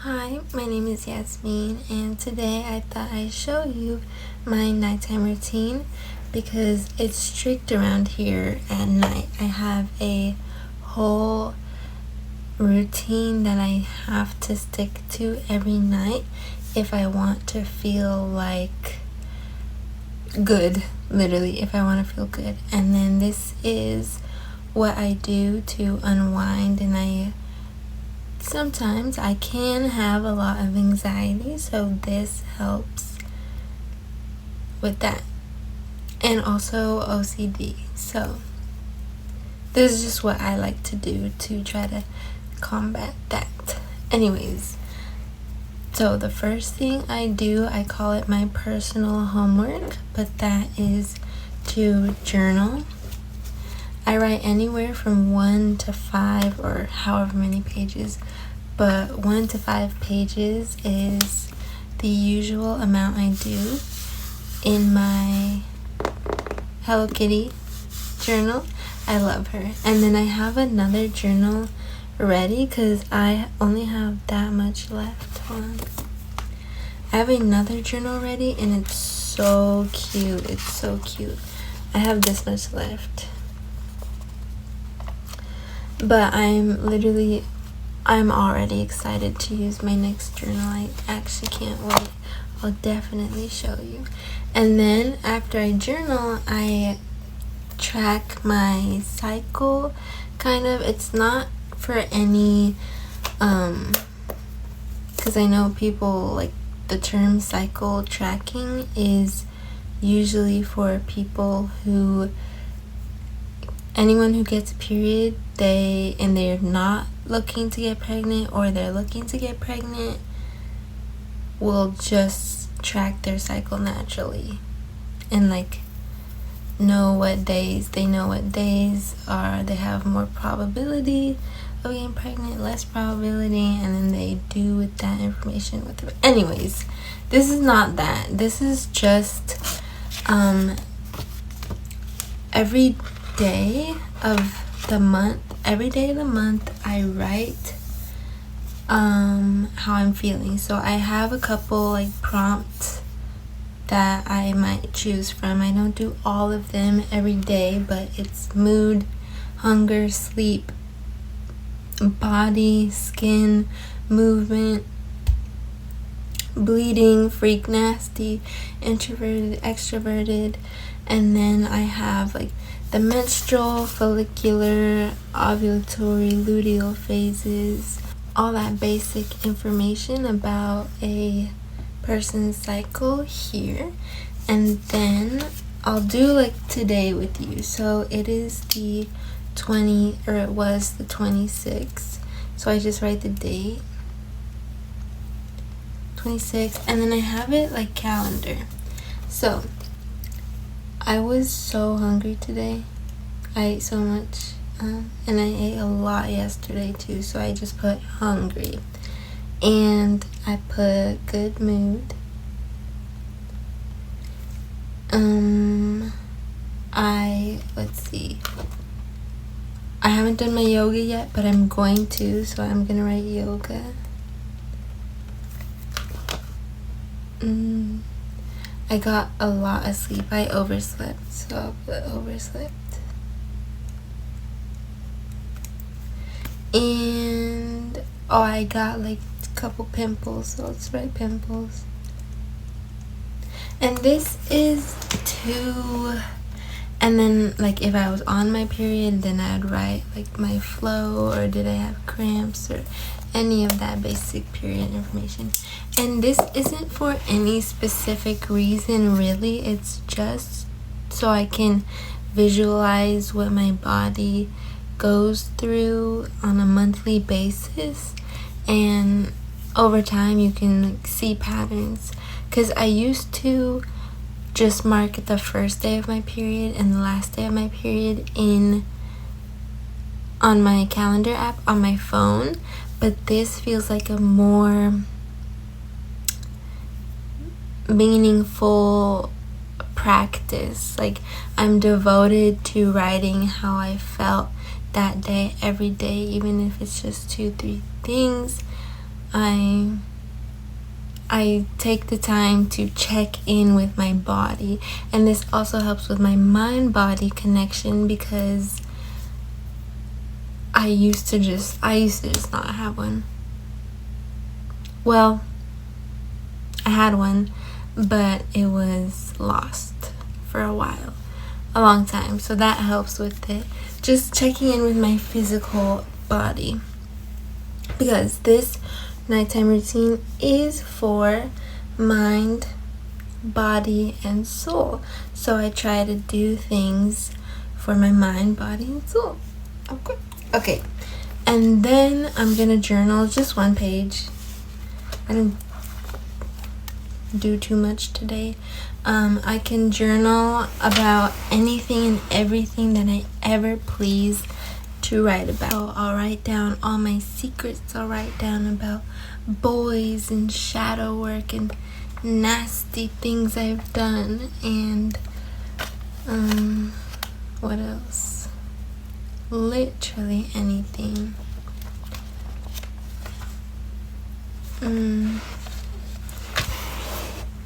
Hi, my name is Yasmin, and today I thought I'd show you my nighttime routine because it's strict around here at night. I have a whole routine that I have to stick to every night if I want to feel like good, literally, if I want to feel good. And then this is what I do to unwind, and sometimes I can have a lot of anxiety, so this helps with that. And also OCD. So this is just what I like to do to try to combat that. Anyways, so the first thing I do, I call it my personal homework, but that is to journal. I write anywhere from 1 to 5 or however many pages, but 1 to 5 pages is the usual amount I do in my Hello Kitty journal. I love her. And then I have another journal ready because I only have that much left. Hold on. I have another journal ready and it's so cute. It's so cute. I have this much left. But I'm already excited to use my next journal. I actually can't wait. I'll definitely show you. And then after I journal, I track my cycle, kind of. It's not for any, because I know people like the term cycle tracking is usually for people anyone who gets a period, they're not looking to get pregnant or they're looking to get pregnant will just track their cycle naturally and know what days are they have more probability of getting pregnant, less probability, and then they do with that information with them. Anyways, this is not that. This is just every day of the month I write how I'm feeling. So I have a couple prompts that I might choose from. I don't do all of them every day, but it's mood, hunger, sleep, body, skin, movement, bleeding, freak, nasty, introverted, extroverted, and then I have the menstrual, follicular, ovulatory, luteal phases, all that basic information about a person's cycle here. And then I'll do today with you. So it is it was the 26th. So I just write the date, 26, and then I have it calendar. So I was so hungry today. I ate so much, and I ate a lot yesterday too, so I just put hungry. And I put good mood. Let's see. I haven't done my yoga yet, but I'm going to, so I'm gonna write yoga. I got a lot of sleep. I overslept, so I'll put overslept. And I got a couple pimples, so let's write pimples. And this is and then if I was on my period, then I'd write my flow, or did I have cramps, or any of that basic period information. And this isn't for any specific reason really, it's just so I can visualize what my body goes through on a monthly basis, and over time you can see patterns, because I used to just mark the first day of my period and the last day of my period on my calendar app on my phone, but this feels like a more meaningful practice. I'm devoted to writing how I felt that day every day, even if it's just 2-3 things. I take the time to check in with my body, and this also helps with my mind-body connection, because I used to just not have one. Well, I had one, but it was lost for a long time. So that helps with it. Just checking in with my physical body, because this nighttime routine is for mind, body, and soul. So I try to do things for my mind, body, and soul. Okay. And then I'm gonna journal just one page. I didn't do too much today. I can journal about anything and everything that I ever please to write about. So I'll write down all my secrets. I'll write down about boys and shadow work and nasty things I've done, and what else? Literally anything.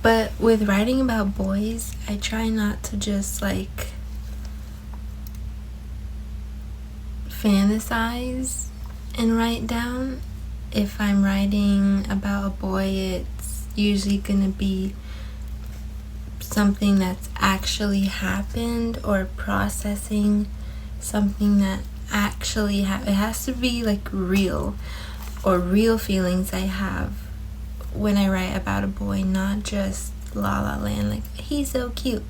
But with writing about boys, I try not to just like fantasize and write down. If I'm writing about a boy, it's usually gonna be something that's actually happened, or processing something that actually happened. It has to be like real, or real feelings I have when I write about a boy, not just La La Land, like he's so cute,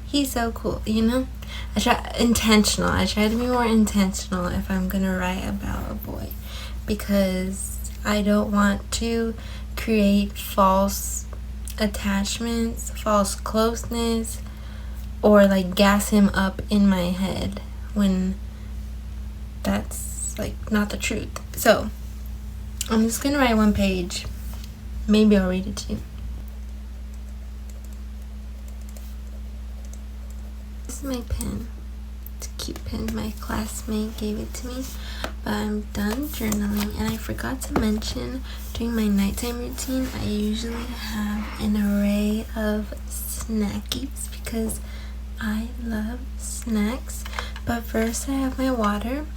he's so cool, you know? I try to be more intentional if I'm gonna write about a boy, because I don't want to create false attachments, false closeness, or like gas him up in my head when that's like not the truth. So I'm just gonna write one page. Maybe I'll read it to you. This is my pen. It's a cute pen. My classmate gave it to me. But I'm done journaling, and I forgot to mention, during my nighttime routine, I usually have an array of snackies because I love snacks. But first I have my water.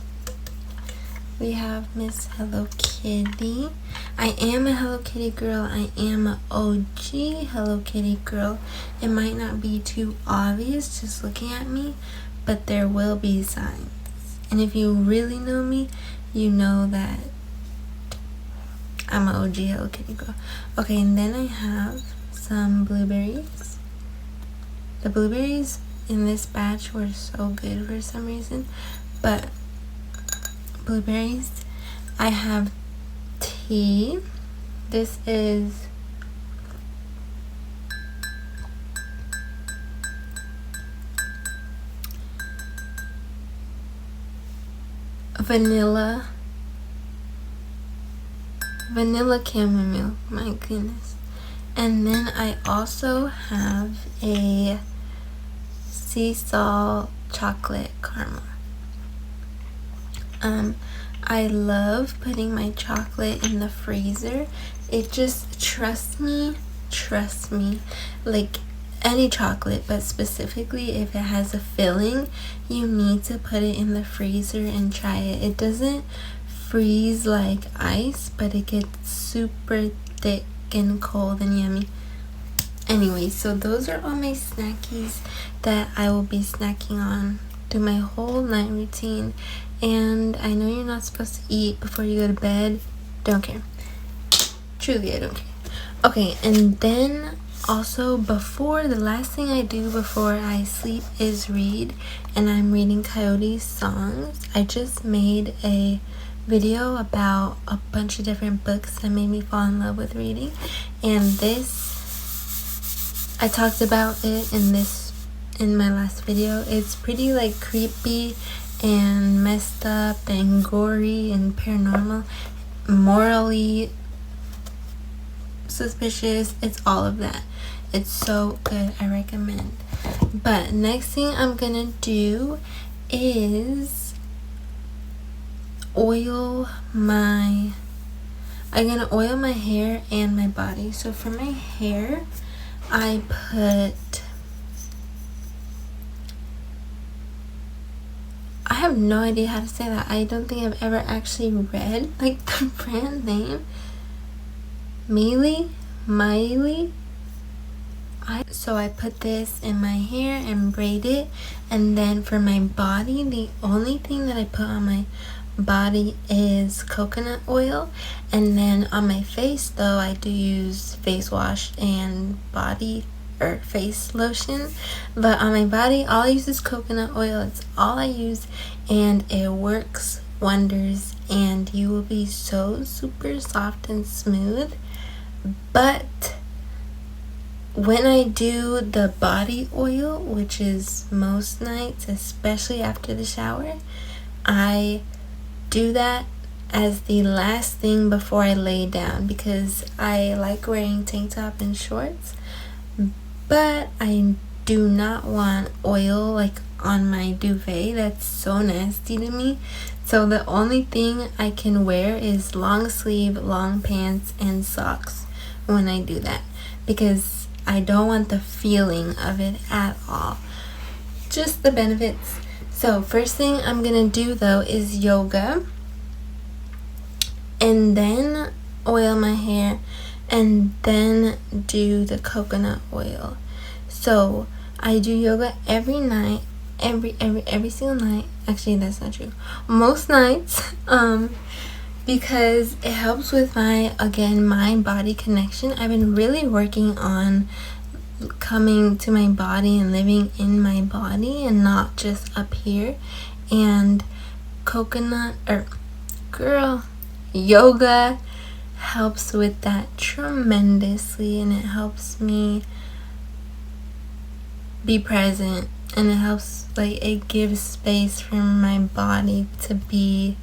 We have Miss Hello Kitty. I am a Hello Kitty girl. I am an OG Hello Kitty girl. It might not be too obvious just looking at me, but there will be signs. And if you really know me, you know that I'm an OG Hello Kitty girl. Okay, and then I have some blueberries. The blueberries in this batch were so good for some reason, but blueberries. I have tea. This is vanilla chamomile. My goodness. And then I also have a sea salt chocolate caramel. I love putting my chocolate in the freezer. It just, trust me, like any chocolate, but specifically if it has a filling, you need to put it in the freezer and try it. It doesn't freeze like ice, but it gets super thick and cold and yummy. Anyway, so those are all my snackies that I will be snacking on through my whole night routine. And I know you're not supposed to eat before you go to bed. Don't care. Truly, I don't care. Okay, and then also the last thing I do before I sleep is read. And I'm reading Coyote's songs. I just made a video about a bunch of different books that made me fall in love with reading. And this, I talked about it in my last video. It's pretty like creepy and messed up and gory and paranormal, morally suspicious. It's all of that. It's so good. I recommend. But next thing I'm gonna do is oil my I'm gonna oil my hair and my body. So for my hair, I have no idea how to say that. I don't think I've ever actually read like the brand name. Miley. So I put this in my hair and braid it, and then for my body, the only thing that I put on my body is coconut oil, and then on my face though I do use face wash and body or face lotion, but on my body all I use is coconut oil. It's all I use, and it works wonders, and you will be so super soft and smooth. But when I do the body oil, which is most nights, especially after the shower, I do that as the last thing before I lay down, because I like wearing tank top and shorts, but I do not want oil like on my duvet. That's so nasty to me. So the only thing I can wear is long sleeve, long pants, and socks when I do that, because I don't want the feeling of it at all. Just the benefits. So first thing I'm gonna do though is yoga, and then oil my hair, and then do the coconut oil. So I do yoga every night, every single night. Actually, that's not true. Most nights, because it helps with my, again, mind-body connection. I've been really working on coming to my body and living in my body and not just up here. And yoga helps with that tremendously, and it helps me be present, and it helps, like, it gives space for my body to be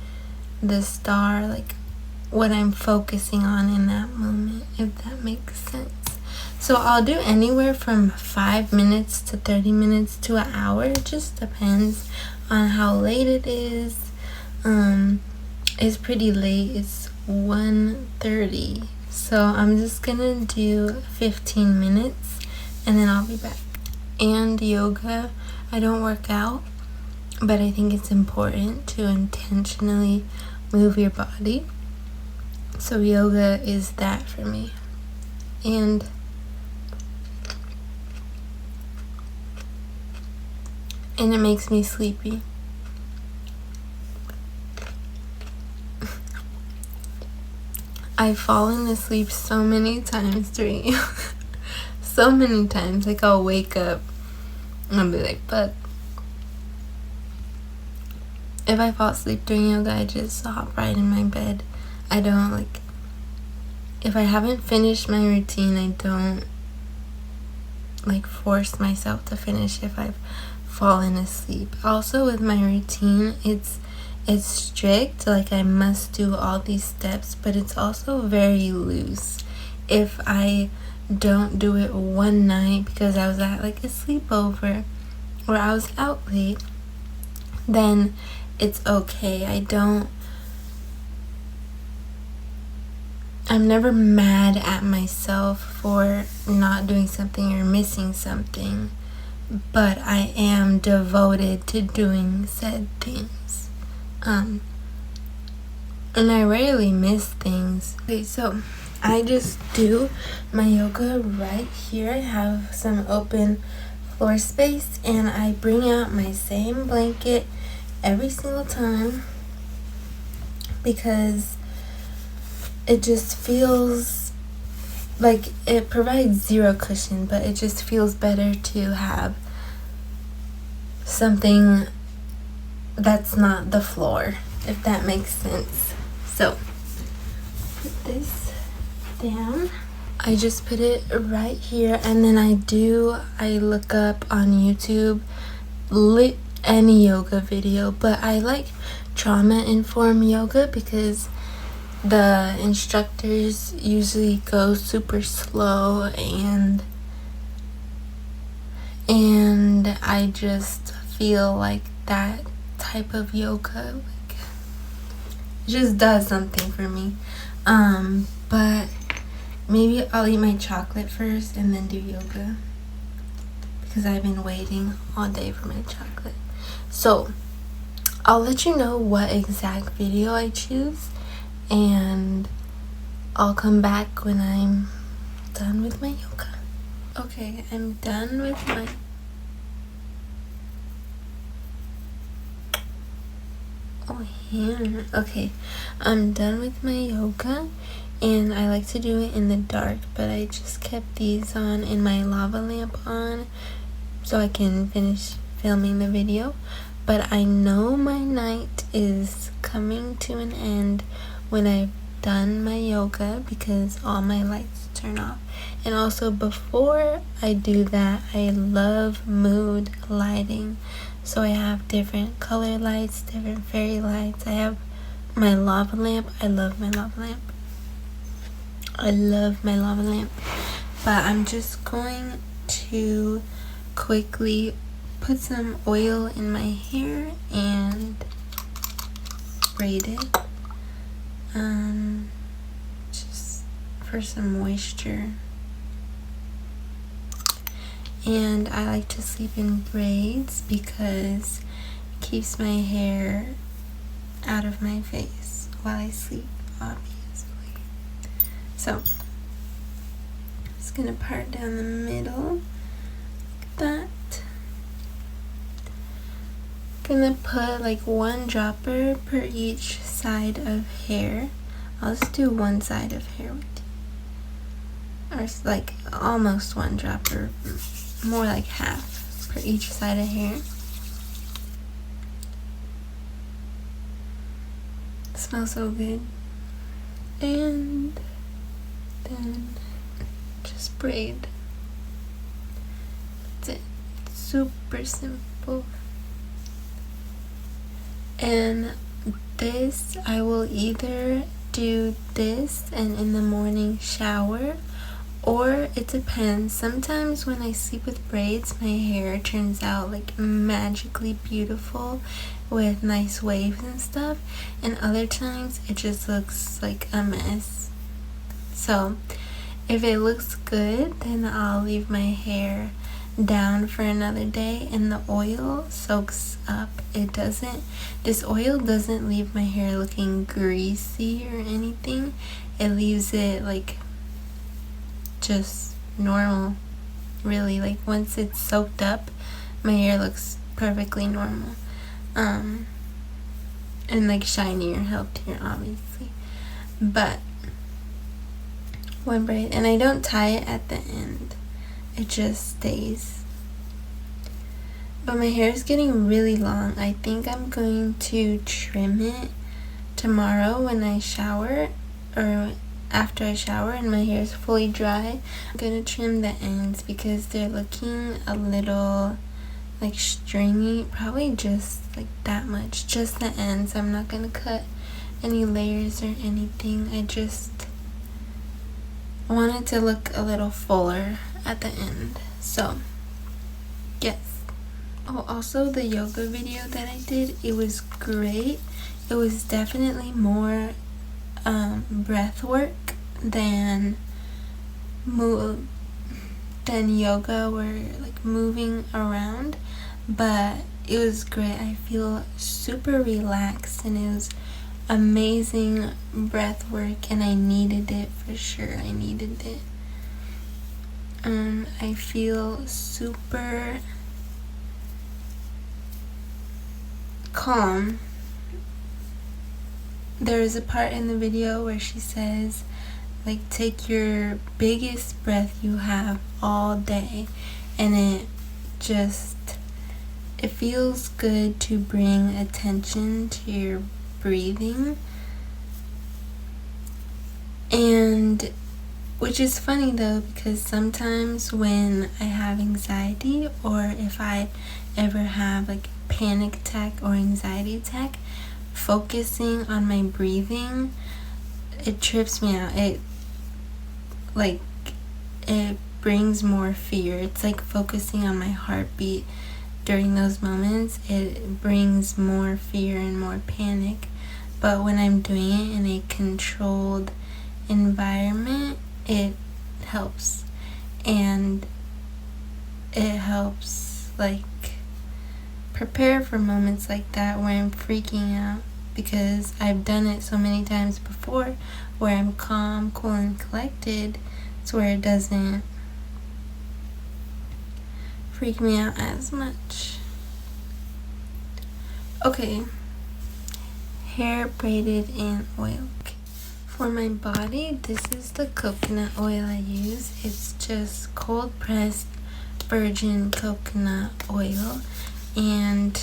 the star, like what I'm focusing on in that moment, if that makes sense. So I'll do anywhere from 5 minutes to 30 minutes to an hour. It just depends on how late it is. It's pretty late. It's 1:30, so I'm just gonna do 15 minutes and then I'll be back. And yoga, I don't work out, but I think it's important to intentionally move your body. So yoga is that for me. And it makes me sleepy. I've fallen asleep so many times during yoga. So many times. Like, I'll wake up and I'll be like, fuck. If I fall asleep during yoga, I just hop right in my bed. I don't, like, if I haven't finished my routine, I don't, like, force myself to finish if I've fallen asleep. Also, with my routine, it's strict. Like, I must do all these steps, but it's also very loose. If I don't do it one night because I was at, like, a sleepover or I was out late, then it's okay. I'm never mad at myself for not doing something or missing something, but I am devoted to doing said things. And I rarely miss things. Okay, so I just do my yoga right here. I have some open floor space, and I bring out my same blanket every single time because it just feels like it provides zero cushion, but it just feels better to have something that's not the floor, if that makes sense. So put this down. I just put it right here, and then I look up on YouTube any yoga video, but I like trauma informed yoga because the instructors usually go super slow, and I just feel like that type of yoga, like, it just does something for me. But maybe I'll eat my chocolate first and then do yoga, because I've been waiting all day for my chocolate. So I'll let you know what exact video I choose, and I'll come back when I'm done with my yoga. Okay, I'm done with my hair. Okay, I'm done with my yoga, and I like to do it in the dark, but I just kept these on and my lava lamp on so I can finish filming the video. But I know my night is coming to an end when I've done my yoga, because all my lights turn off. And also, before I do that, I love mood lighting. So I have different color lights, different fairy lights. I have my lava lamp. I love my lava lamp. I love my lava lamp. But I'm just going to quickly put some oil in my hair and braid it. Just for some moisture. And I like to sleep in braids because it keeps my hair out of my face while I sleep, obviously. So, just gonna part down the middle like that. Gonna put like one dropper per each side of hair. I'll just do one side of hair with you, or like almost one dropper, more like half per each side of hair. It smells so good. And then just braid. That's it. Super simple. And this, I will either do this and in the morning shower, or it depends. Sometimes when I sleep with braids, my hair turns out like magically beautiful with nice waves and stuff, and other times it just looks like a mess. So if it looks good, then I'll leave my hair down for another day, and the oil soaks up. This oil doesn't leave my hair looking greasy or anything. It leaves it like just normal, really. Like once it's soaked up, my hair looks perfectly normal, and like shinier, healthier, obviously. But one braid, and I don't tie it at the end, it just stays. But my hair is getting really long. I think I'm going to trim it tomorrow when I shower, or after I shower and my hair is fully dry. I'm gonna trim the ends because they're looking a little like stringy, probably just like that much, just the ends. I'm not gonna cut any layers or anything. I just want it to look a little fuller at the end. So yes. Oh, also the yoga video that I did, it was great. It was definitely more breath work than yoga, where like moving around, but it was great. I feel super relaxed, and it was amazing breath work, and I needed it for sure. I needed it. I feel super calm. There is a part in the video where she says, like, take your biggest breath you have all day, and it feels good to bring attention to your breathing. And which is funny though, because sometimes when I have anxiety, or if I ever have like a panic attack or anxiety attack, focusing on my breathing, it trips me out. It brings more fear. It's like focusing on my heartbeat during those moments. It brings more fear and more panic. But when I'm doing it in a controlled environment, it helps. And it helps like prepare for moments like that where I'm freaking out, because I've done it so many times before where I'm calm, cool, and collected, to where it doesn't freak me out as much. Okay, hair braided in oil. For my body, this is the coconut oil I use. It's just cold pressed virgin coconut oil, and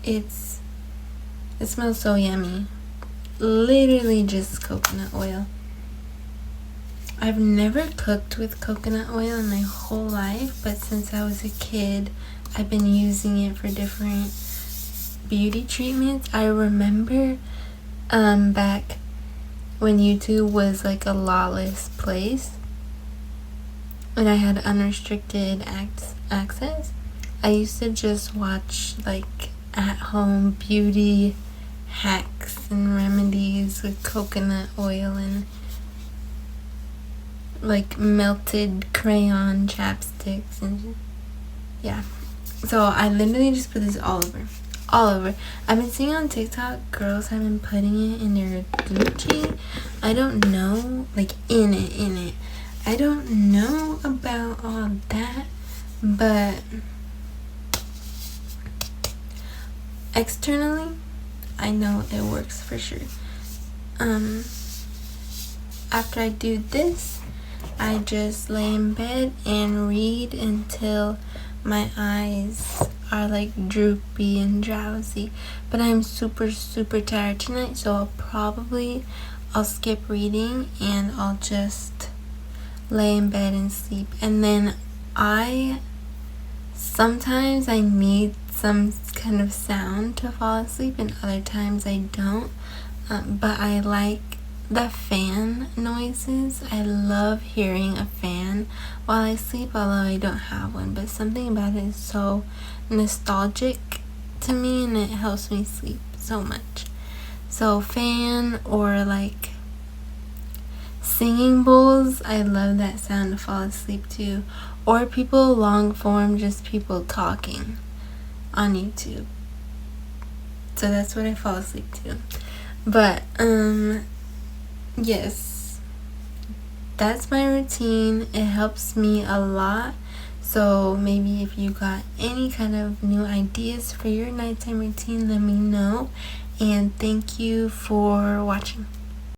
it smells so yummy. Literally just coconut oil. I've never cooked with coconut oil in my whole life, but since I was a kid, I've been using it for different beauty treatments. I remember back when YouTube was like a lawless place and I had unrestricted access, I used to just watch like at-home beauty hacks and remedies with coconut oil and like melted crayon chapsticks, and yeah. So I literally just put this all over. I've been seeing on TikTok girls have been putting it in their Gucci. I don't know, like in it. I don't know about all that, but externally, I know it works for sure. After I do this, I just lay in bed and read until my eyes are like droopy and drowsy. But I'm super tired tonight, so I'll skip reading and I'll just lay in bed and sleep. And then sometimes I need some kind of sound to fall asleep, and other times I don't. But I like the fan noises. I love hearing a fan while I sleep, although I don't have one, but something about it is so nostalgic to me and it helps me sleep so much. So fan or like singing bowls, I love that sound to fall asleep to. Or people long form, just people talking on YouTube. So that's what I fall asleep to. But yes, that's my routine. It helps me a lot. So maybe if you got any kind of new ideas for your nighttime routine, let me know. And thank you for watching.